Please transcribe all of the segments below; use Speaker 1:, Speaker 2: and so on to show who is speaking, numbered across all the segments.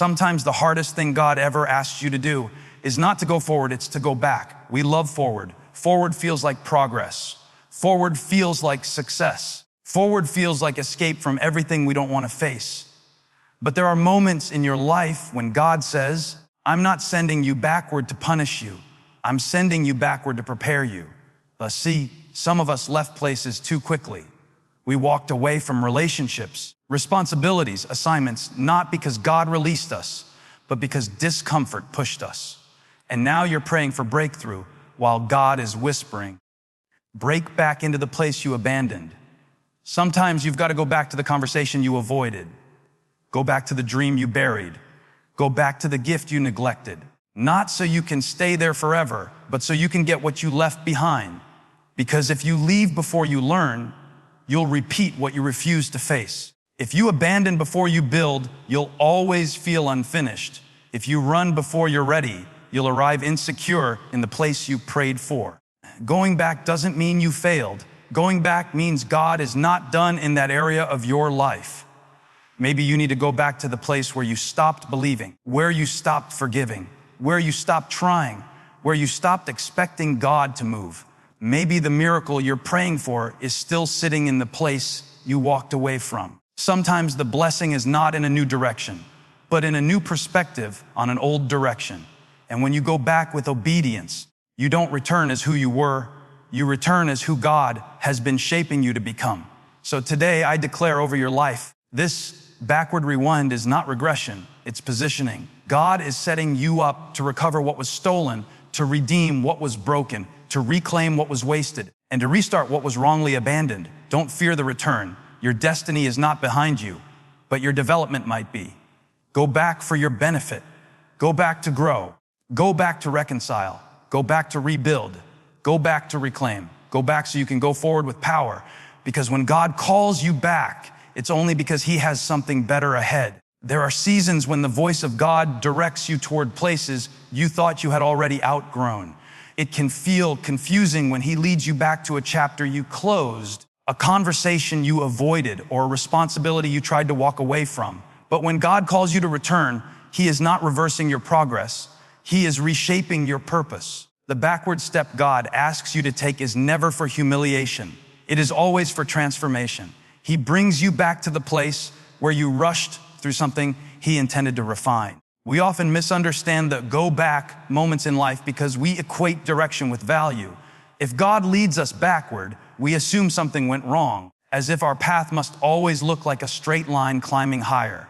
Speaker 1: Sometimes the hardest thing God ever asks you to do is not to go forward, it's to go back. We love forward. Forward feels like progress. Forward feels like success. Forward feels like escape from everything we don't want to face. But there are moments in your life when God says, I'm not sending you backward to punish you. I'm sending you backward to prepare you. See, some of us left places too quickly. We walked away from relationships, responsibilities, assignments, not because God released us, but because discomfort pushed us. And now you're praying for breakthrough while God is whispering, break back into the place you abandoned. Sometimes you've got to go back to the conversation you avoided. Go back to the dream you buried. Go back to the gift you neglected. Not so you can stay there forever, but so you can get what you left behind. Because if you leave before you learn, you'll repeat what you refuse to face. If you abandon before you build, you'll always feel unfinished. If you run before you're ready, you'll arrive insecure in the place you prayed for. Going back doesn't mean you failed. Going back means God is not done in that area of your life. Maybe you need to go back to the place where you stopped believing, where you stopped forgiving, where you stopped trying, where you stopped expecting God to move. Maybe the miracle you're praying for is still sitting in the place you walked away from. Sometimes the blessing is not in a new direction, but in a new perspective on an old direction. And when you go back with obedience, you don't return as who you were, you return as who God has been shaping you to become. So today I declare over your life, this backward rewind is not regression, it's positioning. God is setting you up to recover what was stolen, to redeem what was broken, to reclaim what was wasted, and to restart what was wrongly abandoned. Don't fear the return. Your destiny is not behind you, but your development might be. Go back for your benefit. Go back to grow. Go back to reconcile. Go back to rebuild. Go back to reclaim. Go back so you can go forward with power. Because when God calls you back, it's only because He has something better ahead. There are seasons when the voice of God directs you toward places you thought you had already outgrown. It can feel confusing when He leads you back to a chapter you closed, a conversation you avoided, or a responsibility you tried to walk away from. But when God calls you to return, He is not reversing your progress. He is reshaping your purpose. The backward step God asks you to take is never for humiliation. It is always for transformation. He brings you back to the place where you rushed through something He intended to refine. We often misunderstand the go back moments in life because we equate direction with value. If God leads us backward, we assume something went wrong, as if our path must always look like a straight line climbing higher.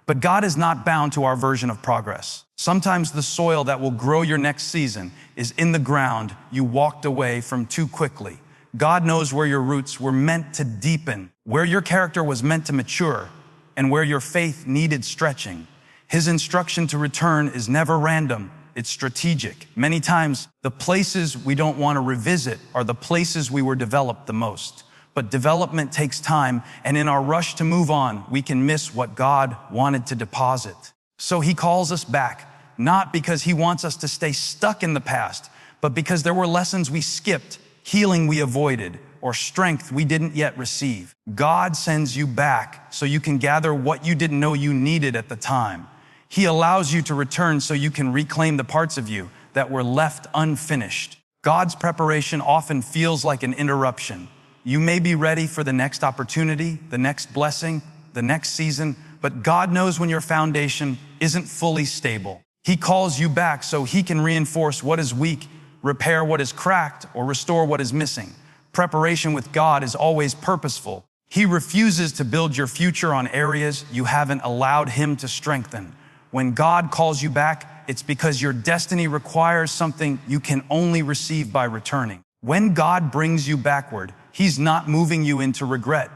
Speaker 1: But God is not bound to our version of progress. Sometimes the soil that will grow your next season is in the ground you walked away from too quickly. God knows where your roots were meant to deepen, where your character was meant to mature, and where your faith needed stretching. His instruction to return is never random, it's strategic. Many times, the places we don't want to revisit are the places we were developed the most. But development takes time, and in our rush to move on, we can miss what God wanted to deposit. So He calls us back, not because He wants us to stay stuck in the past, but because there were lessons we skipped, healing we avoided, or strength we didn't yet receive. God sends you back so you can gather what you didn't know you needed at the time. He allows you to return so you can reclaim the parts of you that were left unfinished. God's preparation often feels like an interruption. You may be ready for the next opportunity, the next blessing, the next season, but God knows when your foundation isn't fully stable. He calls you back so He can reinforce what is weak, repair what is cracked, or restore what is missing. Preparation with God is always purposeful. He refuses to build your future on areas you haven't allowed Him to strengthen. When God calls you back, it's because your destiny requires something you can only receive by returning. When God brings you backward, He's not moving you into regret.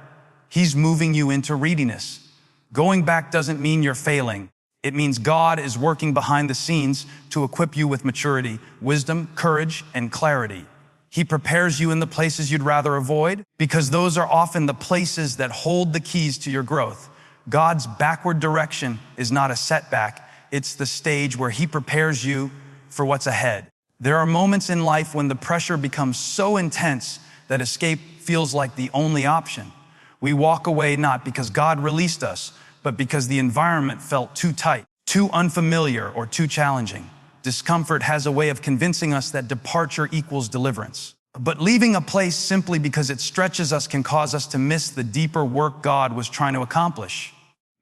Speaker 1: He's moving you into readiness. Going back doesn't mean you're failing. It means God is working behind the scenes to equip you with maturity, wisdom, courage, and clarity. He prepares you in the places you'd rather avoid because those are often the places that hold the keys to your growth. God's backward direction is not a setback. It's the stage where He prepares you for what's ahead. There are moments in life when the pressure becomes so intense that escape feels like the only option. We walk away not because God released us, but because the environment felt too tight. too unfamiliar, or too challenging. Discomfort has a way of convincing us that departure equals deliverance. But leaving a place simply because it stretches us can cause us to miss the deeper work God was trying to accomplish.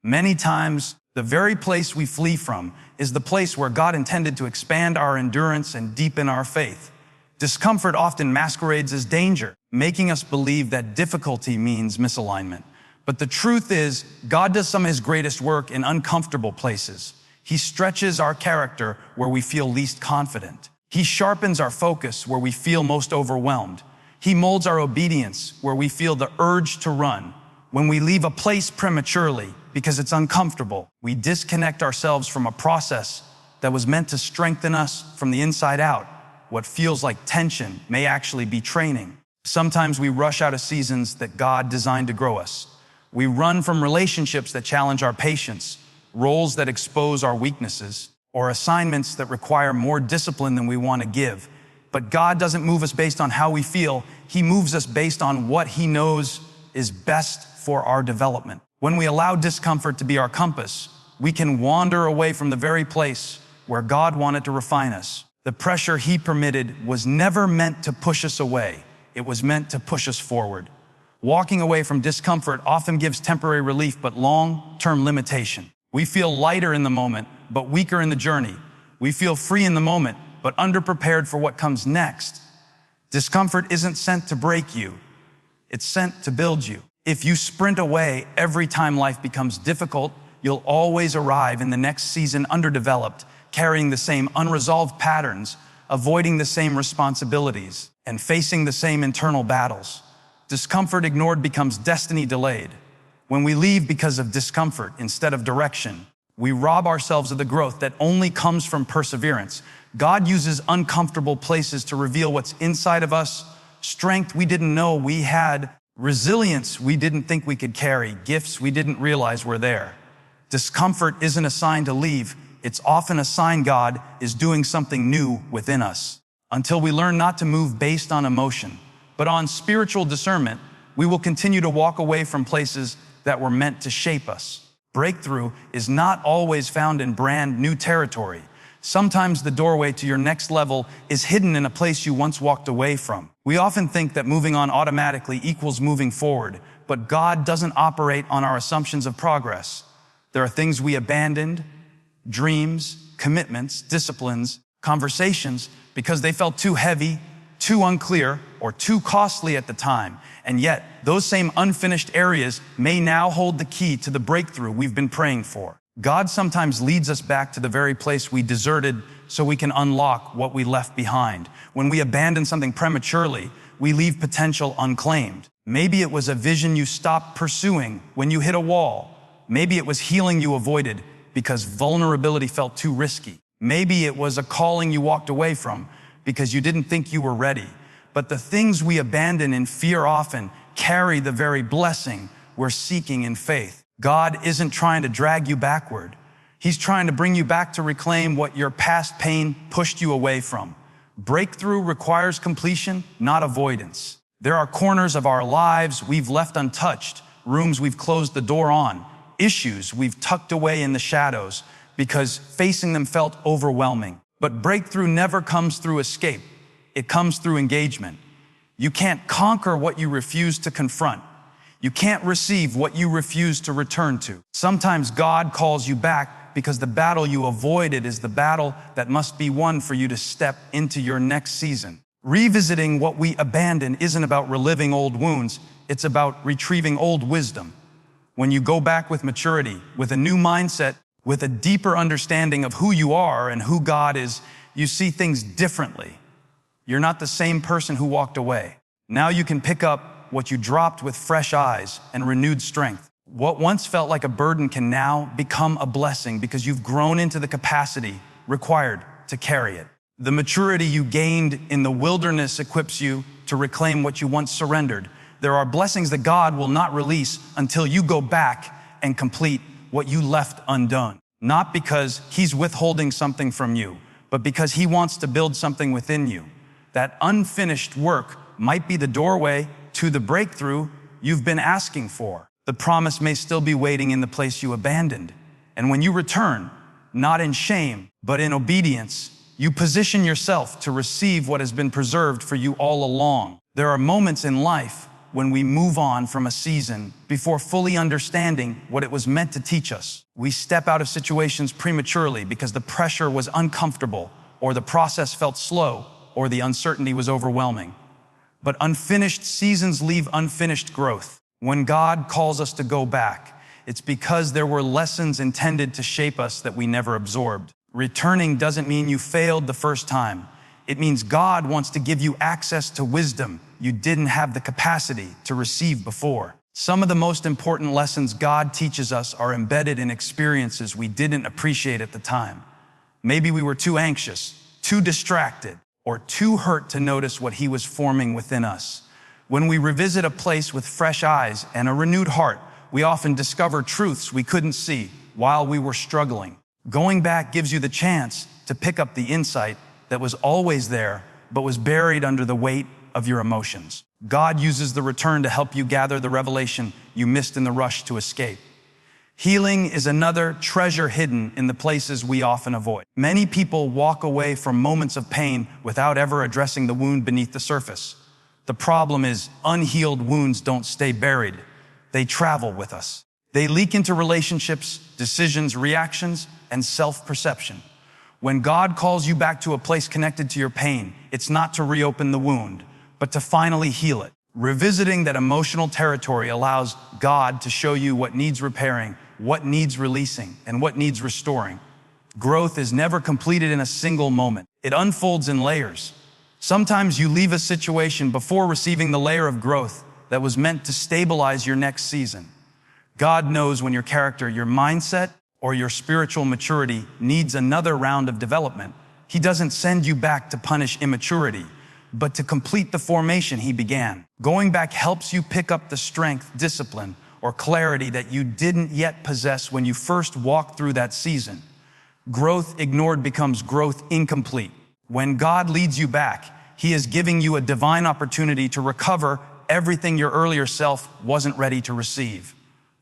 Speaker 1: Many times, the very place we flee from is the place where God intended to expand our endurance and deepen our faith. Discomfort often masquerades as danger, making us believe that difficulty means misalignment. But the truth is, God does some of His greatest work in uncomfortable places. He stretches our character where we feel least confident. He sharpens our focus where we feel most overwhelmed. He molds our obedience where we feel the urge to run. When we leave a place prematurely because it's uncomfortable, we disconnect ourselves from a process that was meant to strengthen us from the inside out. What feels like tension may actually be training. Sometimes we rush out of seasons that God designed to grow us. We run from relationships that challenge our patience, roles that expose our weaknesses, or assignments that require more discipline than we want to give. But God doesn't move us based on how we feel. He moves us based on what He knows is best for our development. When we allow discomfort to be our compass, we can wander away from the very place where God wanted to refine us. The pressure He permitted was never meant to push us away. It was meant to push us forward. Walking away from discomfort often gives temporary relief, but long-term limitation. We feel lighter in the moment, but weaker in the journey. We feel free in the moment, but underprepared for what comes next. Discomfort isn't sent to break you. It's sent to build you. If you sprint away every time life becomes difficult, you'll always arrive in the next season underdeveloped, carrying the same unresolved patterns, avoiding the same responsibilities, and facing the same internal battles. Discomfort ignored becomes destiny delayed. When we leave because of discomfort instead of direction, we rob ourselves of the growth that only comes from perseverance. God uses uncomfortable places to reveal what's inside of us, strength we didn't know we had, resilience we didn't think we could carry, gifts we didn't realize were there. Discomfort isn't a sign to leave. It's often a sign God is doing something new within us. Until we learn not to move based on emotion, but on spiritual discernment, we will continue to walk away from places that were meant to shape us. Breakthrough is not always found in brand new territory. Sometimes the doorway to your next level is hidden in a place you once walked away from. We often think that moving on automatically equals moving forward, but God doesn't operate on our assumptions of progress. There are things we abandoned, dreams, commitments, disciplines, conversations, because they felt too heavy, too unclear, or too costly at the time. And yet, those same unfinished areas may now hold the key to the breakthrough we've been praying for. God sometimes leads us back to the very place we deserted so we can unlock what we left behind. When we abandon something prematurely, we leave potential unclaimed. Maybe it was a vision you stopped pursuing when you hit a wall. Maybe it was healing you avoided because vulnerability felt too risky. Maybe it was a calling you walked away from because you didn't think you were ready. But the things we abandon in fear often carry the very blessing we're seeking in faith. God isn't trying to drag you backward. He's trying to bring you back to reclaim what your past pain pushed you away from. Breakthrough requires completion, not avoidance. There are corners of our lives we've left untouched, rooms we've closed the door on, issues we've tucked away in the shadows because facing them felt overwhelming. But breakthrough never comes through escape. It comes through engagement. You can't conquer what you refuse to confront. You can't receive what you refuse to return to. Sometimes God calls you back because the battle you avoided is the battle that must be won for you to step into your next season. Revisiting what we abandon isn't about reliving old wounds. It's about retrieving old wisdom. When you go back with maturity, with a new mindset, with a deeper understanding of who you are and who God is, you see things differently. You're not the same person who walked away. Now you can pick up what you dropped with fresh eyes and renewed strength. What once felt like a burden can now become a blessing because you've grown into the capacity required to carry it. The maturity you gained in the wilderness equips you to reclaim what you once surrendered. There are blessings that God will not release until you go back and complete what you left undone. Not because He's withholding something from you, but because He wants to build something within you. That unfinished work might be the doorway to the breakthrough you've been asking for. The promise may still be waiting in the place you abandoned. And when you return, not in shame, but in obedience. You position yourself to receive what has been preserved for you all along. There are moments in life when we move on from a season before fully understanding what it was meant to teach us. We step out of situations prematurely because the pressure was uncomfortable, or the process felt slow, or the uncertainty was overwhelming. But unfinished seasons leave unfinished growth. When God calls us to go back, it's because there were lessons intended to shape us that we never absorbed. Returning doesn't mean you failed the first time. It means God wants to give you access to wisdom you didn't have the capacity to receive before. Some of the most important lessons God teaches us are embedded in experiences we didn't appreciate at the time. Maybe we were too anxious, too distracted, or too hurt to notice what He was forming within us. When we revisit a place with fresh eyes and a renewed heart, we often discover truths we couldn't see while we were struggling. Going back gives you the chance to pick up the insight that was always there, but was buried under the weight of your emotions. God uses the return to help you gather the revelation you missed in the rush to escape. Healing is another treasure hidden in the places we often avoid. Many people walk away from moments of pain without ever addressing the wound beneath the surface. The problem is, unhealed wounds don't stay buried. They travel with us. They leak into relationships, decisions, reactions, and self-perception. When God calls you back to a place connected to your pain, it's not to reopen the wound, but to finally heal it. Revisiting that emotional territory allows God to show you what needs repairing, what needs releasing, and what needs restoring. Growth is never completed in a single moment. It unfolds in layers. Sometimes you leave a situation before receiving the layer of growth that was meant to stabilize your next season. God knows when your character, your mindset, or your spiritual maturity needs another round of development. He doesn't send you back to punish immaturity, but to complete the formation He began. Going back helps you pick up the strength, discipline, or clarity that you didn't yet possess when you first walked through that season. Growth ignored becomes growth incomplete. When God leads you back, He is giving you a divine opportunity to recover everything your earlier self wasn't ready to receive.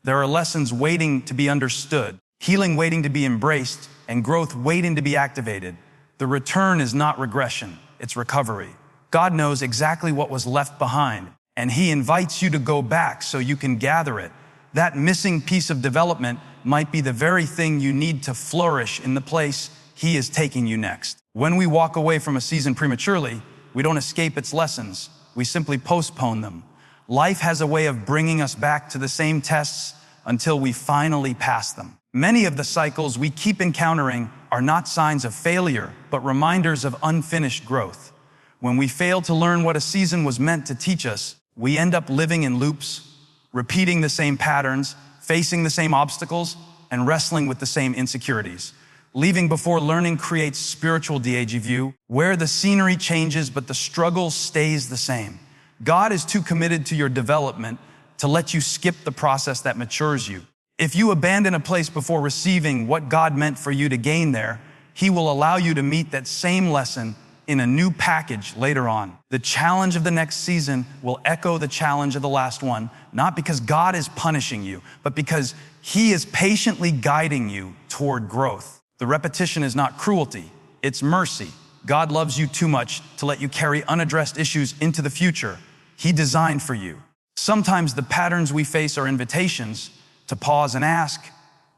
Speaker 1: There are lessons waiting to be understood, healing waiting to be embraced, and growth waiting to be activated. The return is not regression, it's recovery. God knows exactly what was left behind, and He invites you to go back so you can gather it. That missing piece of development might be the very thing you need to flourish in the place He is taking you next. When we walk away from a season prematurely, we don't escape its lessons. We simply postpone them. Life has a way of bringing us back to the same tests until we finally pass them. Many of the cycles we keep encountering are not signs of failure, but reminders of unfinished growth. When we fail to learn what a season was meant to teach us, we end up living in loops, repeating the same patterns, facing the same obstacles, and wrestling with the same insecurities. Leaving before learning creates spiritual déjà vu, where the scenery changes but the struggle stays the same. God is too committed to your development to let you skip the process that matures you. If you abandon a place before receiving what God meant for you to gain there, He will allow you to meet that same lesson in a new package later on. The challenge of the next season will echo the challenge of the last one, not because God is punishing you, but because He is patiently guiding you toward growth. The repetition is not cruelty, it's mercy. God loves you too much to let you carry unaddressed issues into the future He designed for you. Sometimes the patterns we face are invitations to pause and ask,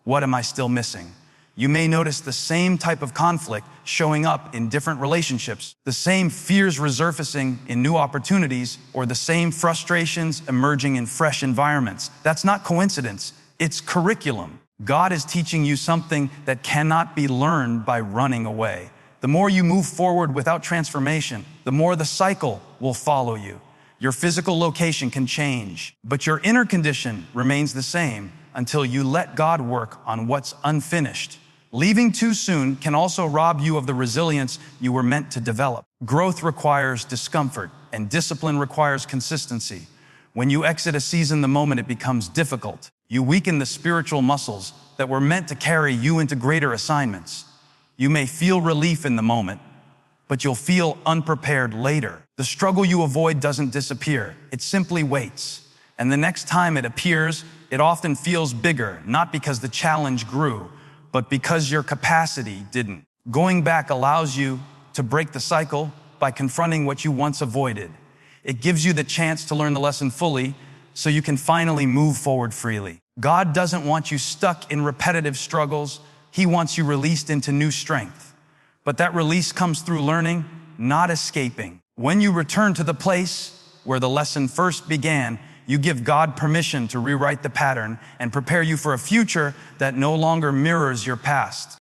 Speaker 1: what am I still missing? You may notice the same type of conflict showing up in different relationships, the same fears resurfacing in new opportunities, or the same frustrations emerging in fresh environments. That's not coincidence, it's curriculum. God is teaching you something that cannot be learned by running away. The more you move forward without transformation, the more the cycle will follow you. Your physical location can change, but your inner condition remains the same until you let God work on what's unfinished. Leaving too soon can also rob you of the resilience you were meant to develop. Growth requires discomfort, and discipline requires consistency. When you exit a season the moment it becomes difficult, you weaken the spiritual muscles that were meant to carry you into greater assignments. You may feel relief in the moment, but you'll feel unprepared later. The struggle you avoid doesn't disappear, it simply waits. And the next time it appears, it often feels bigger, not because the challenge grew, but because your capacity didn't. Going back allows you to break the cycle by confronting what you once avoided. It gives you the chance to learn the lesson fully so you can finally move forward freely. God doesn't want you stuck in repetitive struggles. He wants you released into new strength. But that release comes through learning, not escaping. When you return to the place where the lesson first began, you give God permission to rewrite the pattern and prepare you for a future that no longer mirrors your past.